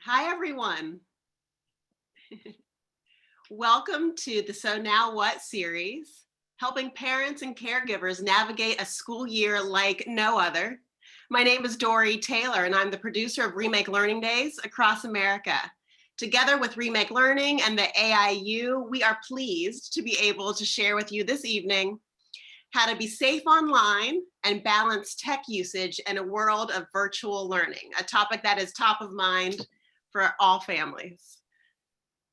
Hi, everyone. Welcome to the So Now What series, helping parents and caregivers navigate a school year like no other. My name is Dory Taylor, and I'm the producer of Remake Learning Days across America. Together with Remake Learning and the AIU, we are pleased to be able to share with you this evening how to be safe online and balance tech usage in a world of virtual learning, a topic that is top of mind for all families.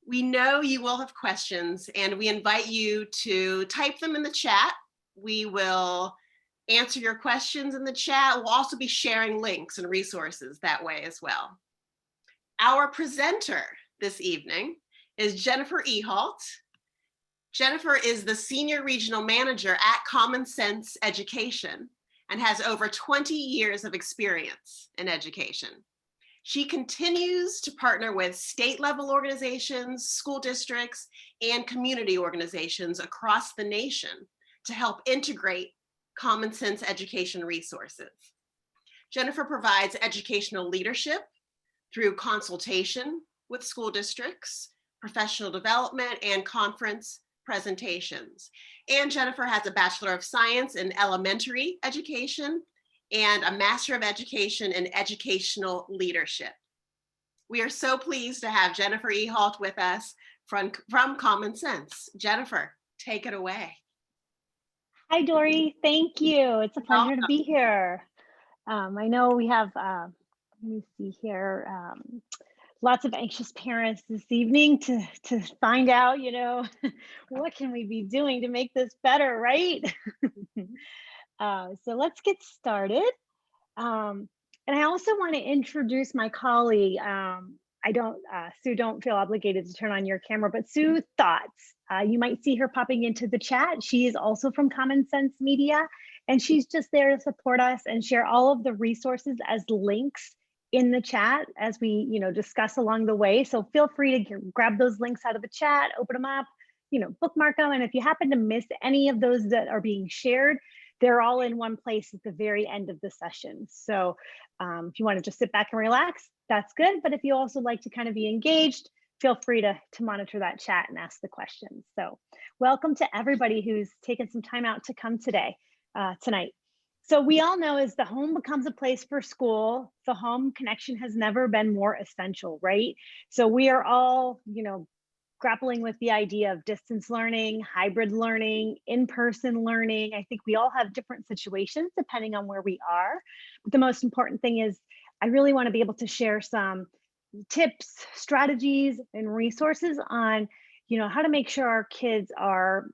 We know you will have questions, and we invite you to type them in the chat. We will answer your questions in the chat. We'll also be sharing links and resources that way as well. Our presenter this evening is Jennifer Ehalt. Jennifer is the Senior Regional Manager at Common Sense Education and has over 20 years of experience in education. She continues to partner with state-level organizations, school districts, and community organizations across the nation to help integrate common sense education resources. Jennifer provides educational leadership through consultation with school districts, professional development, and conference presentations. And Jennifer has a Bachelor of Science in Elementary Education and a Master of Education in Educational Leadership. We are so pleased to have Jennifer Ehalt with us from Common Sense. Jennifer, take it away. Hi, Dory. Thank you. It's a pleasure to be here. I know we have, let me see here, lots of anxious parents this evening to find out, what can we be doing to make this better, right? So let's get started. And I also want to introduce my colleague. Sue, don't feel obligated to turn on your camera, but Sue Thoughts. You might see her popping into the chat. She is also from Common Sense Media, and she's just there to support us and share all of the resources as links in the chat as we, discuss along the way. So feel free to grab those links out of the chat, open them up, bookmark them. And if you happen to miss any of those that are being shared, they're all in one place at the very end of the session. So if you want to just sit back and relax, that's good. But if you also like to kind of be engaged, feel free to monitor that chat and ask the questions. So welcome to everybody who's taken some time out to come tonight. So we all know as the home becomes a place for school, the home connection has never been more essential, right? So we are all, grappling with the idea of distance learning, hybrid learning, in-person learning. I think we all have different situations depending on where we are. But the most important thing is I really want to be able to share some tips, strategies, and resources on, how to make sure our kids are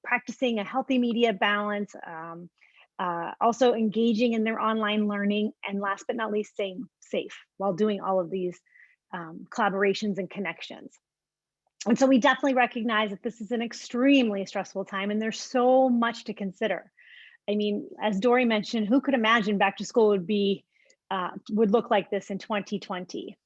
practicing a healthy media balance, also engaging in their online learning, and last but not least, staying safe while doing all of these collaborations and connections. And so we definitely recognize that this is an extremely stressful time and there's so much to consider. I mean, as Dory mentioned, who could imagine back to school would look like this in 2020?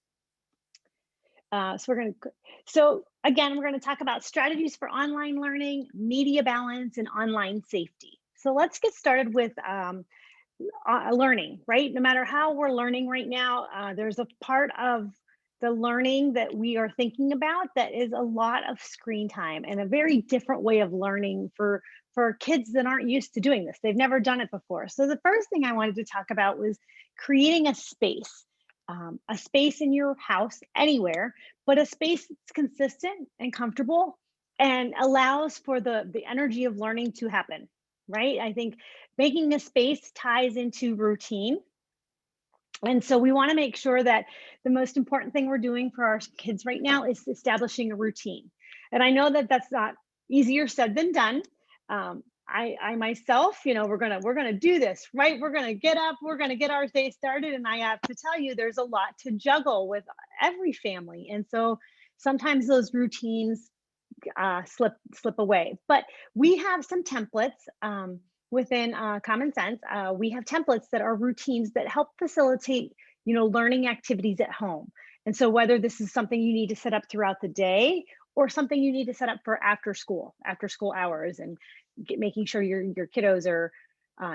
So again, we're going to talk about strategies for online learning, media balance, and online safety. So let's get started with learning, right? No matter how we're learning right now, there's a part of the learning that we are thinking about that is a lot of screen time and a very different way of learning for kids that aren't used to doing this. They've never done it before. So the first thing I wanted to talk about was creating a space in your house, anywhere, but a space that's consistent and comfortable and allows for the energy of learning to happen, right? I think making a space ties into routine. And so we want to make sure that the most important thing we're doing for our kids right now is establishing a routine. And I know that that's not easier said than done. I myself, we're gonna do this, right? We're gonna get up, we're gonna get our day started, and I have to tell you, there's a lot to juggle with every family, and so sometimes those routines slip away. But we have some templates. Within Common Sense, we have templates that are routines that help facilitate, learning activities at home. And so whether this is something you need to set up throughout the day or something you need to set up for after school hours, and making sure your kiddos are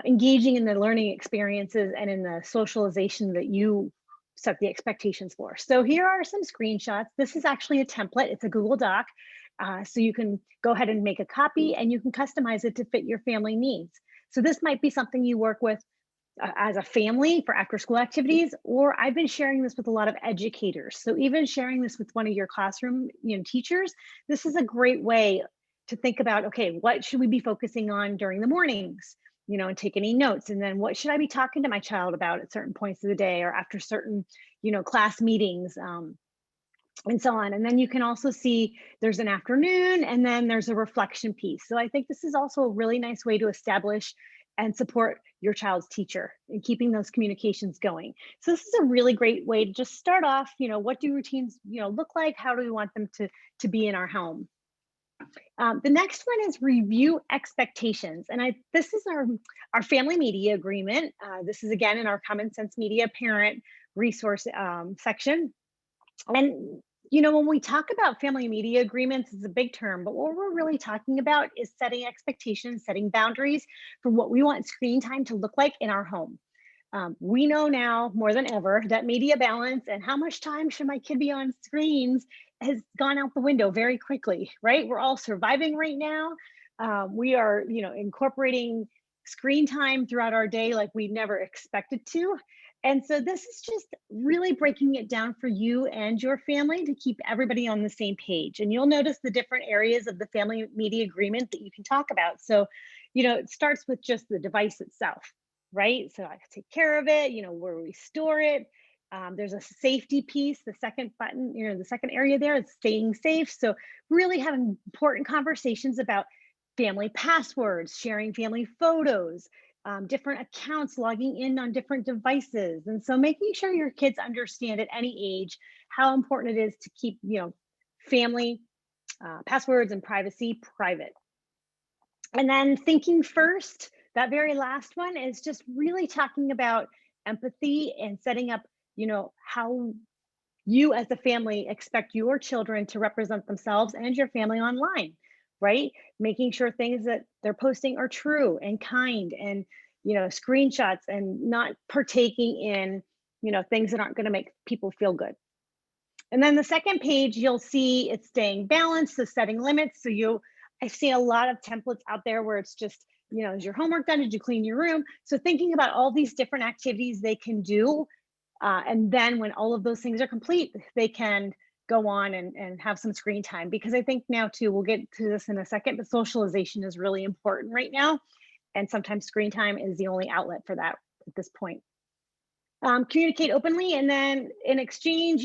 engaging in the learning experiences and in the socialization that you set the expectations for. So here are some screenshots. This is actually a template. It's a Google Doc. So you can go ahead and make a copy and you can customize it to fit your family needs. So this might be something you work with as a family for after school activities, or I've been sharing this with a lot of educators. So even sharing this with one of your classroom, teachers, this is a great way to think about, okay, what should we be focusing on during the mornings, and take any notes. And then what should I be talking to my child about at certain points of the day or after certain, class meetings, and so on. And then you can also see there's an afternoon and then there's a reflection piece. So I think this is also a really nice way to establish and support your child's teacher and keeping those communications going. So this is a really great way to just start off, what do routines, look like? How do we want them to be in our home? The next one is review expectations. And this is our family media agreement. This is again in our Common Sense Media parent resource section. And when we talk about family media agreements, it's a big term, but what we're really talking about is setting expectations, setting boundaries for what we want screen time to look like in our home. We know now more than ever that media balance and how much time should my kid be on screens has gone out the window very quickly, right? We're all surviving right now. We are, incorporating screen time throughout our day like we never expected to. And so this is just really breaking it down for you and your family to keep everybody on the same page. And you'll notice the different areas of the family media agreement that you can talk about. So, it starts with just the device itself, right? So I take care of it, where we store it. There's a safety piece, the second button, the second area there is staying safe. So really having important conversations about family passwords, sharing family photos, different accounts logging in on different devices. And so making sure your kids understand at any age how important it is to keep, family passwords and privacy private. And then thinking first, that very last one is just really talking about empathy and setting up, how you as a family expect your children to represent themselves and your family online, right? Making sure things that they're posting are true and kind and, screenshots and not partaking in, things that aren't going to make people feel good. And then the second page, you'll see it's staying balanced, so setting limits. I see a lot of templates out there where it's just, is your homework done? Did you clean your room? So thinking about all these different activities they can do. And then when all of those things are complete, they can go on and have some screen time. Because I think now too, we'll get to this in a second, but socialization is really important right now. And sometimes screen time is the only outlet for that at this point. Communicate openly, and then in exchange,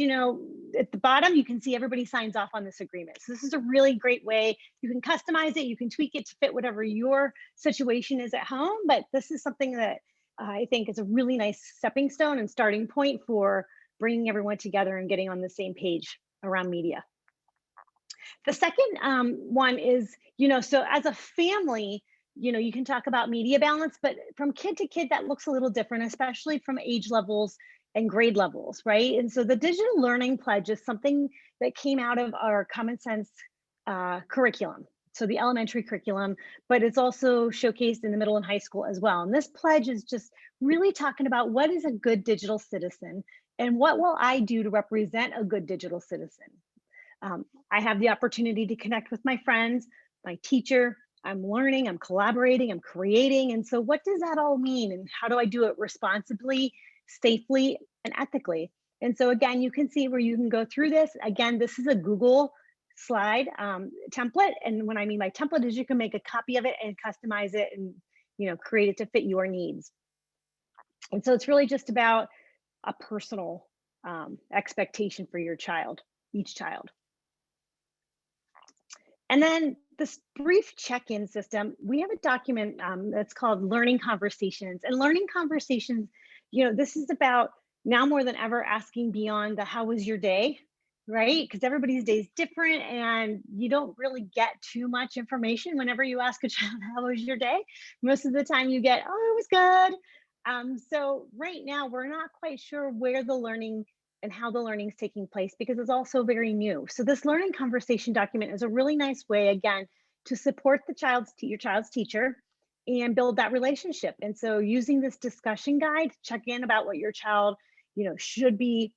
at the bottom, you can see everybody signs off on this agreement. So this is a really great way. You can customize it, you can tweak it to fit whatever your situation is at home, but this is something that I think is a really nice stepping stone and starting point for bringing everyone together and getting on the same page around media. The second one is, so as a family, you can talk about media balance, but from kid to kid, that looks a little different, especially from age levels and grade levels, right? And so the digital learning pledge is something that came out of our Common Sense curriculum. So the elementary curriculum, but it's also showcased in the middle and high school as well. And this pledge is just really talking about what is a good digital citizen and what will I do to represent a good digital citizen. I have the opportunity to connect with my friends, my teacher. I'm learning, I'm collaborating, I'm creating. And so what does that all mean? And how do I do it responsibly, safely, and ethically? And so again, you can see where you can go through this. Again, this is a Google slide template. And what I mean by template is you can make a copy of it and customize it and create it to fit your needs. And so it's really just about a personal expectation for your child, each child. And then this brief check-in system, we have a document that's called Learning Conversations. And Learning Conversations, this is about now more than ever asking beyond the how was your day, right? Because everybody's day is different and you don't really get too much information whenever you ask a child, how was your day? Most of the time you get, oh, it was good. So right now we're not quite sure where the learning and how the learning is taking place because it's also very new. So this learning conversation document is a really nice way, again, to support your child's teacher and build that relationship. And so using this discussion guide to check in about what your child should be,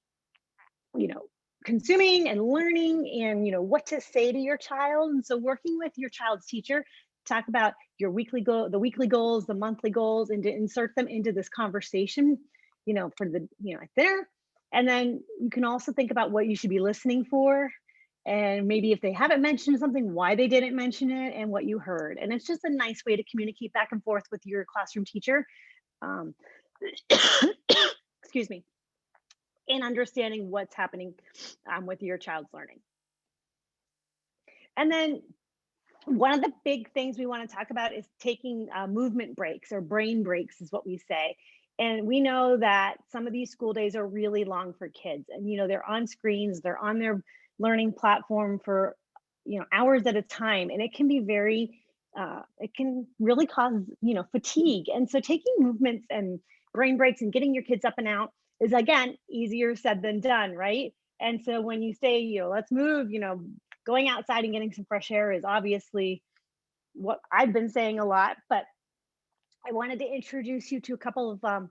you know, consuming and learning, and, what to say to your child. And so working with your child's teacher, talk about your the weekly goals, the monthly goals, and to insert them into this conversation, for the, at dinner. And then you can also think about what you should be listening for. And maybe if they haven't mentioned something, why they didn't mention it and what you heard. And it's just a nice way to communicate back and forth with your classroom teacher. Um, excuse me, in understanding what's happening with your child's learning. And then one of the big things we want to talk about is taking movement breaks, or brain breaks is what we say. And we know that some of these school days are really long for kids, and they're on screens, they're on their learning platform for hours at a time, and it can be very it can really cause fatigue. And so taking movements and brain breaks and getting your kids up and out is, again, easier said than done, right? And so when you say, let's move, going outside and getting some fresh air is obviously what I've been saying a lot. But I wanted to introduce you to a couple of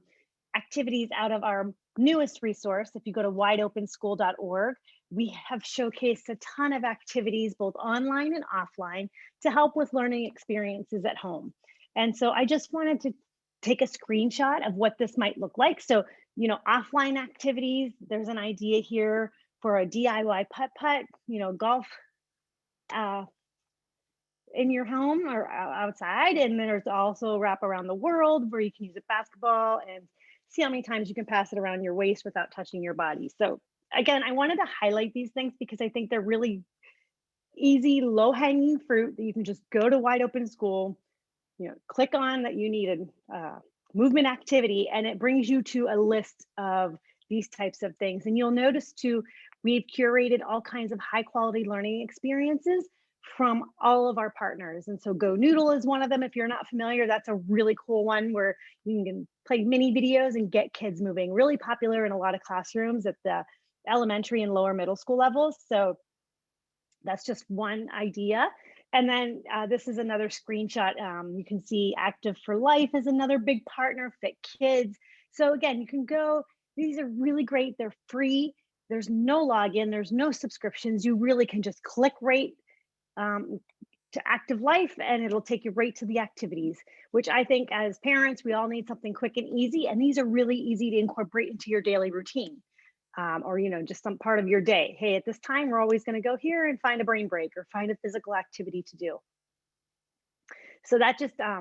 activities out of our newest resource. If you go to wideopenschool.org, we have showcased a ton of activities, both online and offline, to help with learning experiences at home. And so I just wanted to take a screenshot of what this might look like. So, offline activities, there's an idea here for a DIY putt-putt, golf in your home or outside. And then there's also wrap around the world, where you can use a basketball and see how many times you can pass it around your waist without touching your body. So again, I wanted to highlight these things because I think they're really easy, low hanging fruit that you can just go to Wide Open School, click on that you need a movement activity, and it brings you to a list of these types of things. And you'll notice too, we've curated all kinds of high quality learning experiences from all of our partners. And so Go Noodle is one of them. If you're not familiar, that's a really cool one where you can play mini videos and get kids moving. Really popular in a lot of classrooms at the elementary and lower middle school levels. So that's just one idea. And then this is another screenshot. You can see Active for Life is another big partner, Fit Kids. So again, you can go, these are really great. They're free. There's no login, there's no subscriptions. You really can just click right to Active Life, and it'll take you right to the activities, which I think as parents, we all need something quick and easy. And these are really easy to incorporate into your daily routine. Or just some part of your day. Hey, at this time, we're always going to go here and find a brain break or find a physical activity to do. So that just, I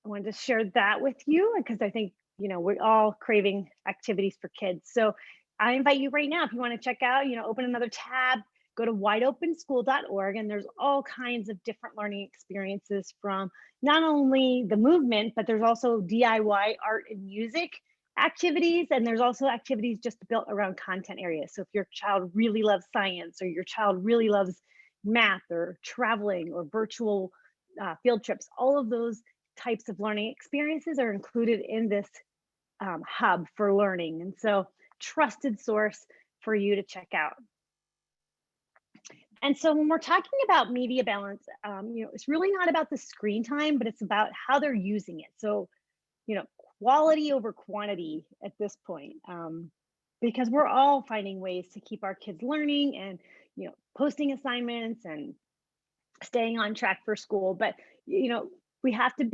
wanted to share that with you because I think, we're all craving activities for kids. So I invite you right now, if you want to check out, open another tab, go to wideopenschool.org, and there's all kinds of different learning experiences from not only the movement, but there's also DIY art and music activities, and there's also activities just built around content areas. So if your child really loves science, or your child really loves math, or traveling, or virtual field trips, all of those types of learning experiences are included in this hub for learning. And so trusted source for you to check out. And so when we're talking about media balance, it's really not about the screen time, but it's about how they're using it. So, quality over quantity at this point, because we're all finding ways to keep our kids learning and, posting assignments and staying on track for school. But, we have to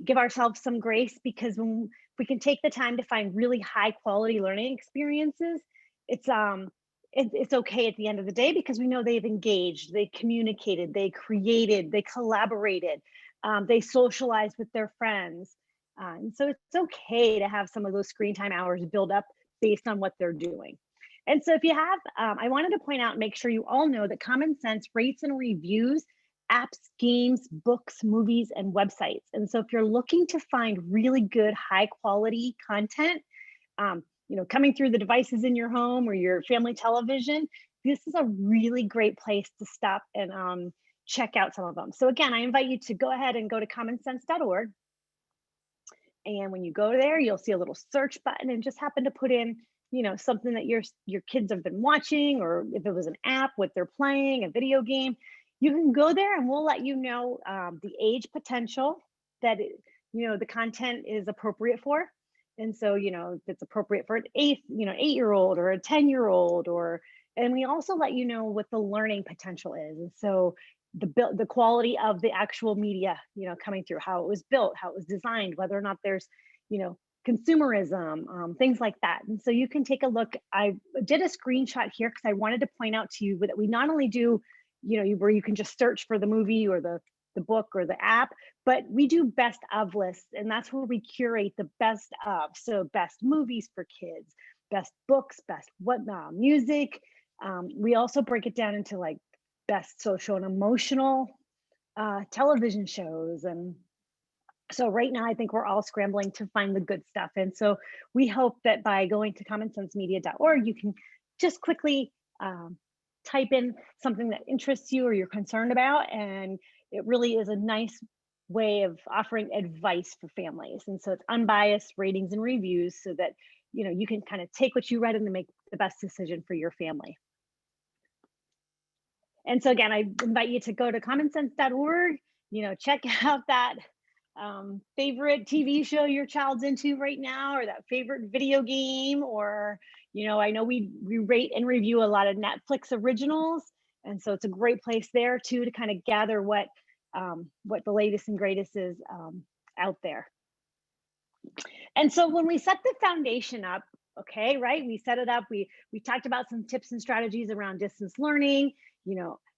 give ourselves some grace, because when we can take the time to find really high quality learning experiences, it's okay at the end of the day, because we know they've engaged, they communicated, they created, they collaborated, they socialized with their friends. And so it's okay to have some of those screen time hours build up based on what they're doing. And so if you have, I wanted to point out, make sure you all know that Common Sense rates and reviews apps, games, books, movies, and websites. And so if you're looking to find really good, high quality content, coming through the devices in your home or your family television, this is a really great place to stop and check out some of them. So again, I invite you to go ahead and go to commonsense.org. And when you go there, you'll see a little search button, and just happen to put in, something that your kids have been watching, or if it was an app, what they're playing, a video game. You can go there, and we'll let you know the age potential that the content is appropriate for. And so, if it's appropriate for an 8-year-old or a 10-year-old, and we also let you know what the learning potential is. And so the quality of the actual media, coming through, how it was built, how it was designed, whether or not there's, you know, consumerism, things like that. And so you can take a look. I did a screenshot here because I wanted to point out to you that we not only do, where you can just search for the movie or the book or the app, but we do best of lists, and that's where we curate the best of. So best movies for kids, best books, best music. We also break it down into like best social and emotional television shows. And so right now, I think we're all scrambling to find the good stuff. And so we hope that by going to commonsensemedia.org, you can just quickly type in something that interests you or you're concerned about. And it really is a nice way of offering advice for families. And so it's unbiased ratings and reviews so that, you can kind of take what you read and make the best decision for your family. And so again, I invite you to go to commonsense.org, check out that favorite TV show your child's into right now, or that favorite video game, or, I know we rate and review a lot of Netflix originals. And so it's a great place there too, to kind of gather what the latest and greatest is out there. And so when we set the foundation up, okay, right, we set it up, we talked about some tips and strategies around distance learning,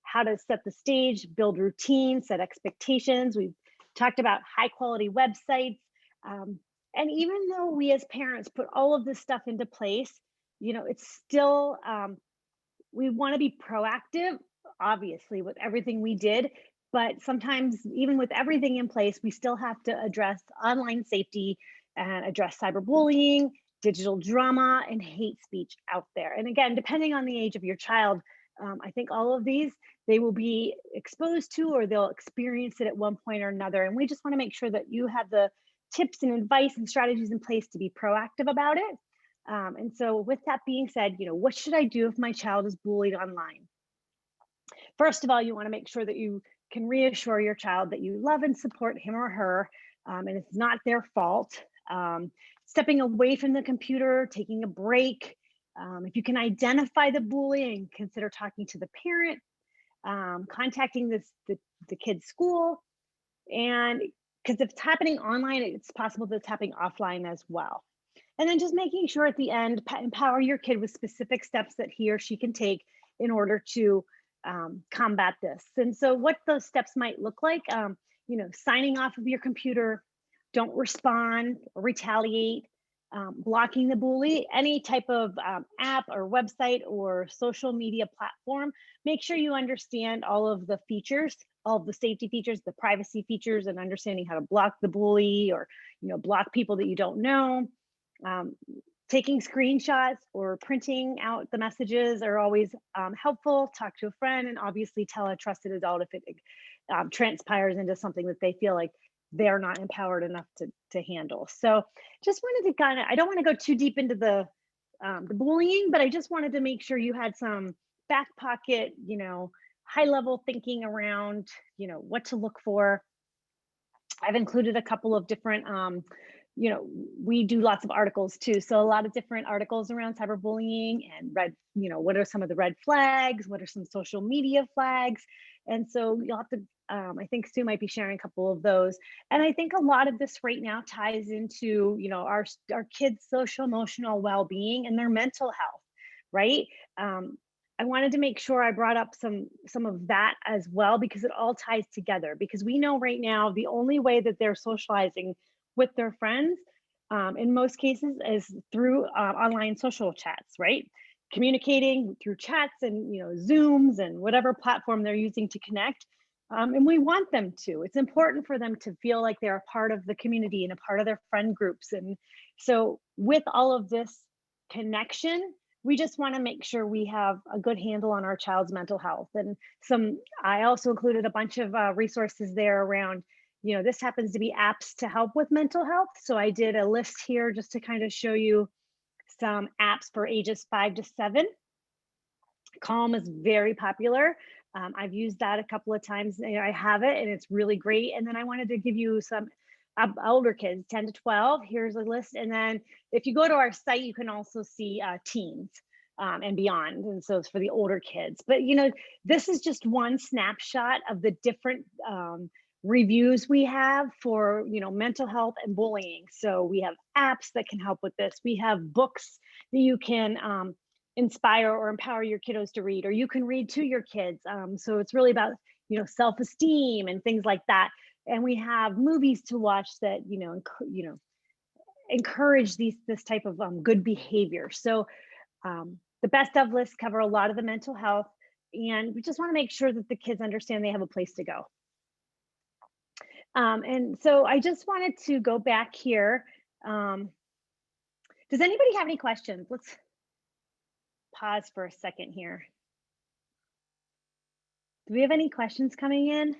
how to set the stage, build routines, set expectations. We've talked about high quality websites. And even though we as parents put all of this stuff into place, it's still, we want to be proactive, obviously, with everything we did. But sometimes, even with everything in place, we still have to address online safety and address cyberbullying, digital drama, and hate speech out there. And again, depending on the age of your child, I think all of these, they will be exposed to, or they'll experience it at one point or another. And we just want to make sure that you have the tips and advice and strategies in place to be proactive about it. And so with that being said, what should I do if my child is bullied online? First of all, you want to make sure that you can reassure your child that you love and support him or her, and it's not their fault. Stepping away from the computer, taking a break. If you can identify the bullying, consider talking to the parent, contacting the kid's school, and because if it's happening online, it's possible that it's happening offline as well. And then just making sure at the end, empower your kid with specific steps that he or she can take in order to combat this. And so what those steps might look like, signing off of your computer, don't respond or retaliate, blocking the bully, any type of app or website or social media platform. Make sure you understand all of the features, all of the safety features, the privacy features, and understanding how to block the bully, or block people that you don't know. Taking screenshots or printing out the messages are always helpful. Talk to a friend, and obviously tell a trusted adult if it transpires into something that they feel like they're not empowered enough to handle. So just wanted to I don't want to go too deep into the bullying, but I just wanted to make sure you had some back pocket, high level thinking around, what to look for. I've included a couple of different we do lots of articles too. So a lot of different articles around cyberbullying and what are some of the red flags? What are some social media flags? And so you'll have to, I think Sue might be sharing a couple of those. And I think a lot of this right now ties into, our kids' social emotional well-being and their mental health, right? I wanted to make sure I brought up some of that as well, because it all ties together. Because we know right now the only way that they're socializing with their friends, in most cases, is through online social chats, right? Communicating through chats and Zooms and whatever platform they're using to connect. And we want them to. It's important for them to feel like they're a part of the community and a part of their friend groups. And so with all of this connection, we just want to make sure we have a good handle on our child's mental health. And I also included a bunch of resources there around, this happens to be apps to help with mental health. So I did a list here just to kind of show you some apps for ages 5 to 7. Calm is very popular. I've used that a couple of times. I have it and it's really great. And then I wanted to give you some older kids, 10 to 12. Here's a list. And then if you go to our site, you can also see teens and beyond. And so it's for the older kids. But, this is just one snapshot of the different reviews we have for, mental health and bullying. So we have apps that can help with this. We have books that you can inspire or empower your kiddos to read, or you can read to your kids. So it's really about, self-esteem and things like that. And we have movies to watch that encourage this type of good behavior. So the best of lists cover a lot of the mental health, and we just want to make sure that the kids understand they have a place to go. And so I just wanted to go back here. Does anybody have any questions? Let's pause for a second here. Do we have any questions coming in?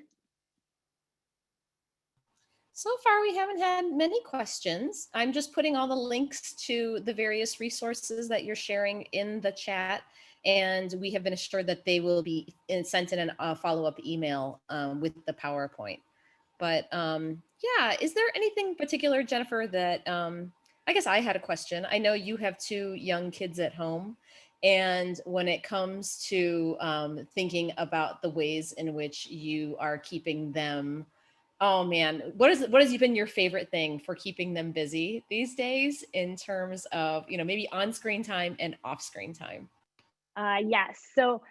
So far, we haven't had many questions. I'm just putting all the links to the various resources that you're sharing in the chat, and we have been assured that they will be sent in a follow-up email with the PowerPoint. But yeah, is there anything particular, Jennifer, that I guess I had a question. I know you have 2 young kids at home. And when it comes to thinking about the ways in which you are keeping them, oh man, what has been your favorite thing for keeping them busy these days in terms of, maybe on-screen time and off-screen time? Yes. So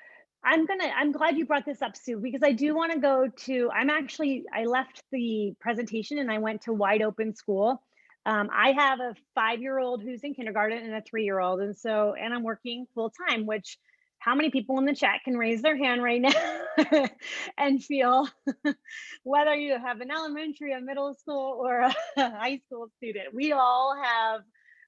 I'm glad you brought this up, Sue, because I do want to go to, I left the presentation and I went to Wide Open School. I have a 5-year-old who's in kindergarten and a 3-year-old. And I'm working full time, which how many people in the chat can raise their hand right now and feel whether you have an elementary, a middle school, or a high school student, we all have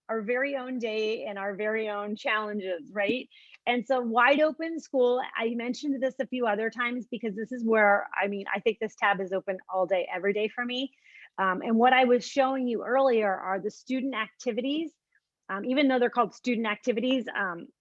our very own day and our very own challenges, right? And so Wide Open School, I mentioned this a few other times because this is where, I think this tab is open all day, every day for me. And what I was showing you earlier are the student activities. Even though they're called student activities,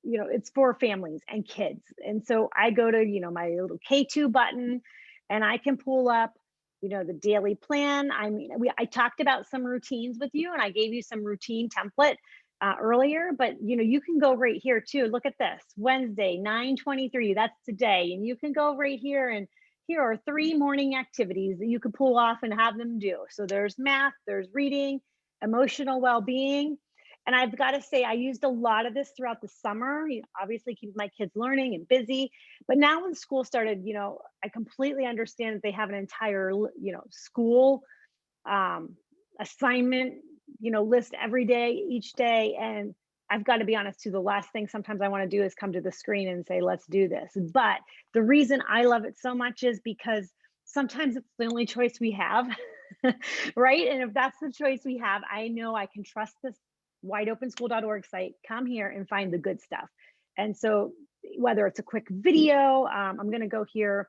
it's for families and kids. And so I go to, my little K2 button and I can pull up, the daily plan. I talked about some routines with you and I gave you some routine template earlier, but you can go right here too. Look at this, Wednesday, 9:23, that's today. And you can go right here and here are 3 morning activities that you could pull off and have them do. So there's math, there's reading, emotional well-being. And I've got to say, I used a lot of this throughout the summer, obviously keep my kids learning and busy. But now when school started, I completely understand that they have an entire, school assignment, list every day, each day. And I've got to be honest too, the last thing sometimes I want to do is come to the screen and say, let's do this. But the reason I love it so much is because sometimes it's the only choice we have, right? And if that's the choice we have, I know I can trust this wideopenschool.org site, come here and find the good stuff. And so whether it's a quick video, I'm going to go here.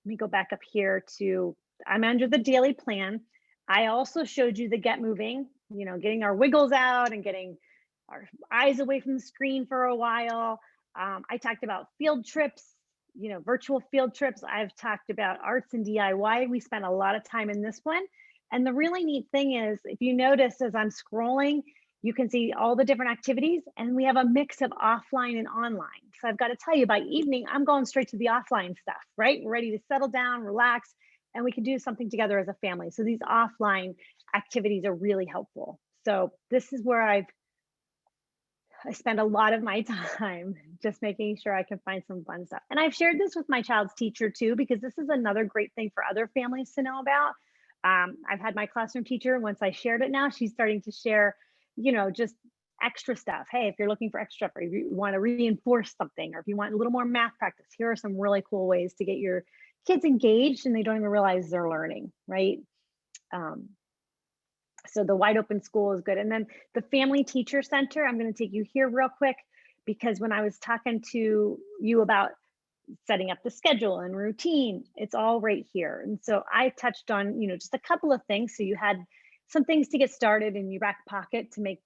Let me go back up here to, I'm under the daily plan. I also showed you the get moving, getting our wiggles out and getting our eyes away from the screen for a while. I talked about field trips, virtual field trips. I've talked about arts and DIY. We spent a lot of time in this one. And the really neat thing is, if you notice as I'm scrolling, you can see all the different activities and we have a mix of offline and online. So I've got to tell you, by evening, I'm going straight to the offline stuff, right? We're ready to settle down, relax, and we can do something together as a family. So these offline activities are really helpful. So this is where I spend a lot of my time just making sure I can find some fun stuff. And I've shared this with my child's teacher too, because this is another great thing for other families to know about. I've had my classroom teacher, once I shared it now, she's starting to share, just extra stuff. Hey, if you're looking for extra stuff, or if you want to reinforce something, or if you want a little more math practice, here are some really cool ways to get your kids engaged and they don't even realize they're learning, right? So the Wide Open School is good. And then the Family Teacher Center, I'm going to take you here real quick, because when I was talking to you about setting up the schedule and routine, it's all right here. And so I touched on, just a couple of things. So you had some things to get started in your back pocket to make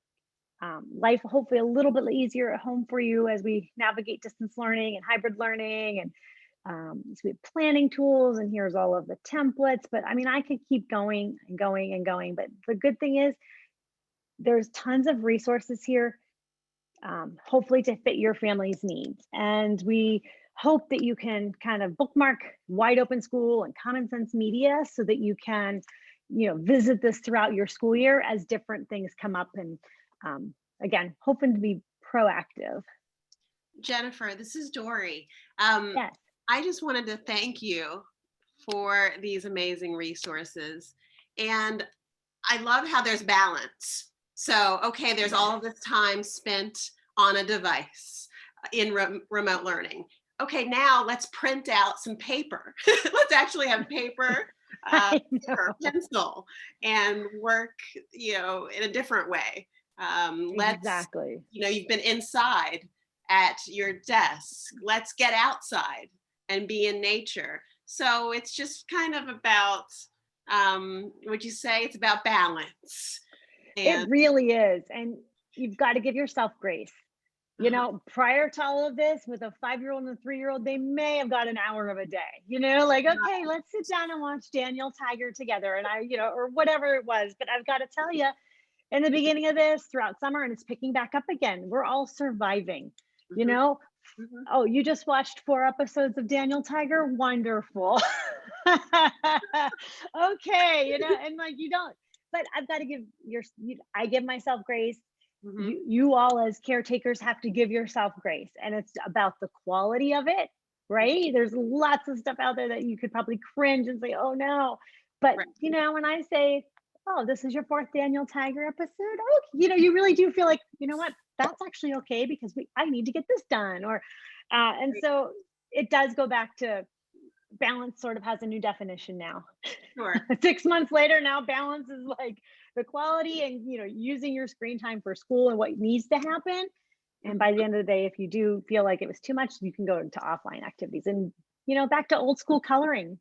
life hopefully a little bit easier at home for you as we navigate distance learning and hybrid learning and So we have planning tools, and here's all of the templates. But I mean, I could keep going and going and going. But the good thing is there's tons of resources here, hopefully to fit your family's needs. And we hope that you can kind of bookmark Wide Open School and Common Sense Media so that you can, visit this throughout your school year as different things come up. And again, hoping to be proactive. Jennifer, this is Dory. Yes. I just wanted to thank you for these amazing resources. And I love how there's balance. So, okay, there's all of this time spent on a device in remote learning. Okay, now let's print out some paper. Let's actually have paper or pencil and work, in a different way. Exactly. You've been inside at your desk. Let's get outside and be in nature. So it's just kind of about, would you say it's about balance? And It really is. And you've got to give yourself grace. Prior to all of this, with a 5-year-old and a 3-year-old, they may have got an hour of a day, okay, let's sit down and watch Daniel Tiger together. And or whatever it was. But I've got to tell you, in the beginning of this, throughout summer, and it's picking back up again, we're all surviving, Oh, you just watched 4 episodes of Daniel Tiger? Wonderful. Okay, and like you don't, but I've got to I give myself grace. You all as caretakers have to give yourself grace, and it's about the quality of it, right? There's lots of stuff out there that you could probably cringe and say, oh no. But when I say, oh, this is your 4th Daniel Tiger episode, oh, you really do feel like, what, that's actually okay because I need to get this done. Or and so it does go back to balance. Sort of has a new definition now. Sure. 6 months later, now balance is like the quality and using your screen time for school and what needs to happen. And by the end of the day, if you do feel like it was too much, you can go into offline activities and back to old school coloring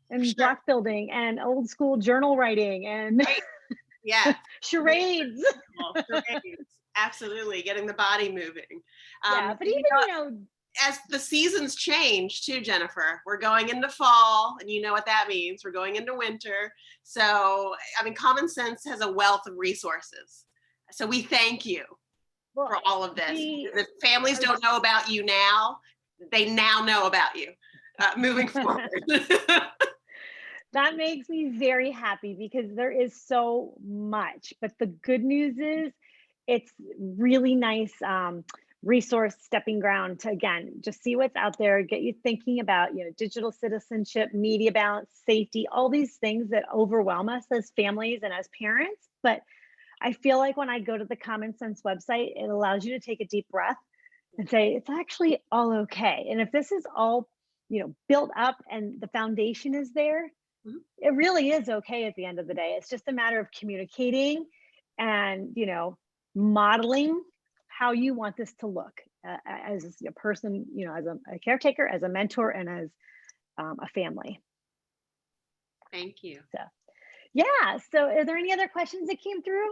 and block building and old school journal writing and charades. Absolutely, getting the body moving. But even as the seasons change too, Jennifer, we're going into fall, and you know what that means. We're going into winter. So, Common Sense has a wealth of resources. So we thank you for all of this. If families don't know about you now, they now know about you moving forward. That makes me very happy because there is so much. But the good news is it's really nice resource stepping ground to, again, just see what's out there, get you thinking about, digital citizenship, media balance, safety, all these things that overwhelm us as families and as parents. But I feel like when I go to the Common Sense website, it allows you to take a deep breath and say, it's actually all okay. And if this is all, built up and the foundation is there, it really is okay at the end of the day. It's just a matter of communicating and, modeling how you want this to look as a person, as a caretaker, as a mentor, and as a family. Thank you. So, yeah. So are there any other questions that came through?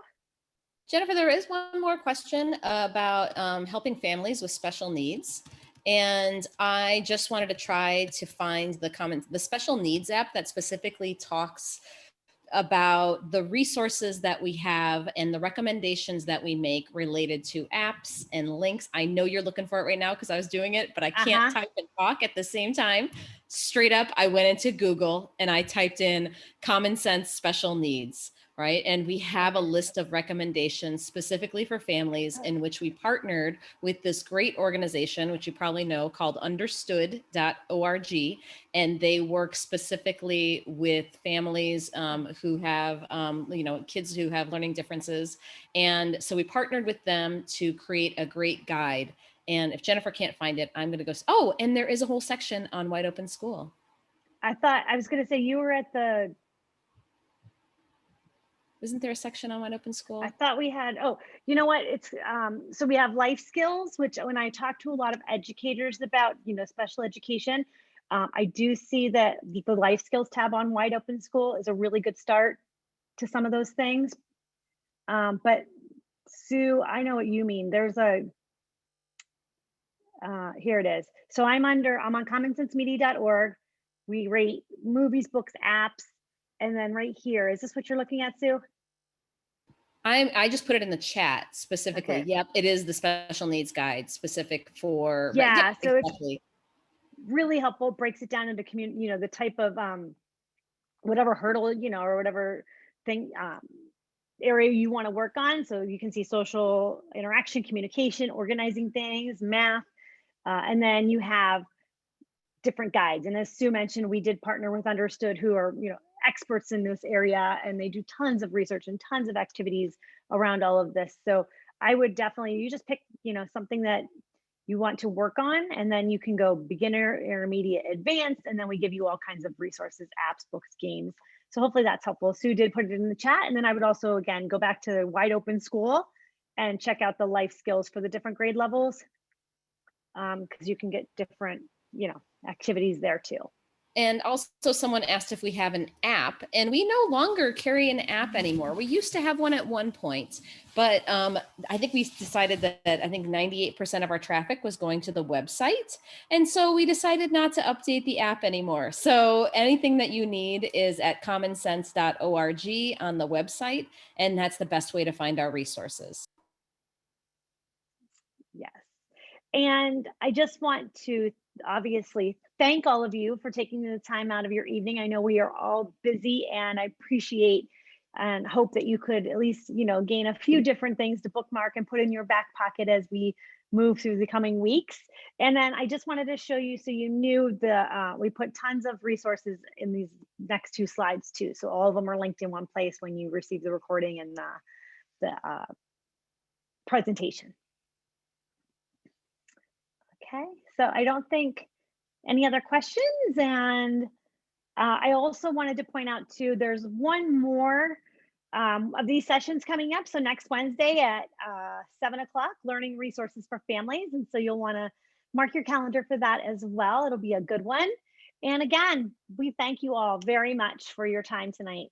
Jennifer, there is one more question about helping families with special needs. And I just wanted to try to find the special needs app that specifically talks about the resources that we have and the recommendations that we make related to apps and links. I know you're looking for it right now because I was doing it, but I can't type and talk at the same time. Straight up, I went into Google and I typed in Common Sense Special Needs. Right. And we have a list of recommendations specifically for families in which we partnered with this great organization, which you probably know, called understood.org. And they work specifically with families who have, kids who have learning differences. And so we partnered with them to create a great guide. And if Jennifer can't find it, I'm going to go. Oh, and there is a whole section on Wide Open School. I was going to say you were at the. Isn't there a section on Wide Open School? I thought we had, you know what? It's, so we have life skills, which when I talk to a lot of educators about, special education, I do see that the life skills tab on Wide Open School is a really good start to some of those things. But Sue, I know what you mean. There's Here it is. So I'm on commonsensemedia.org. We rate movies, books, apps. And then right here, is this what you're looking at, Sue? I just put it in the chat specifically. Okay. Yep, it is the special needs guide specific for, Yeah, so it's exactly. really helpful, breaks it down into community, the type of whatever hurdle, or whatever thing area you want to work on. So you can see social interaction, communication, organizing things, math, and then you have different guides. And as Sue mentioned, we did partner with Understood, who are, experts in this area, and they do tons of research and tons of activities around all of this. So I would definitely, you just pick, something that you want to work on, and then you can go beginner, intermediate, advanced, and then we give you all kinds of resources, apps, books, games. So hopefully that's helpful. Sue did put it in the chat, and then I would also, again, go back to Wide Open School and check out the life skills for the different grade levels, because you can get different, activities there too. And also someone asked if we have an app, and we no longer carry an app anymore. We used to have one at one point, but I think we decided that I think 98% of our traffic was going to the website. And so we decided not to update the app anymore. So anything that you need is at commonsense.org on the website. And that's the best way to find our resources. Yes. And I just want to obviously thank all of you for taking the time out of your evening. I know we are all busy, and I appreciate and hope that you could at least, gain a few different things to bookmark and put in your back pocket as we move through the coming weeks. And then I just wanted to show you, so you knew we put tons of resources in these next two slides too. So all of them are linked in one place when you receive the recording and the presentation. Okay, so I don't think any other questions. And I also wanted to point out too, there's one more of these sessions coming up. So next Wednesday at 7 o'clock, Learning Resources for Families. And so you'll want to mark your calendar for that as well. It'll be a good one. And again, we thank you all very much for your time tonight.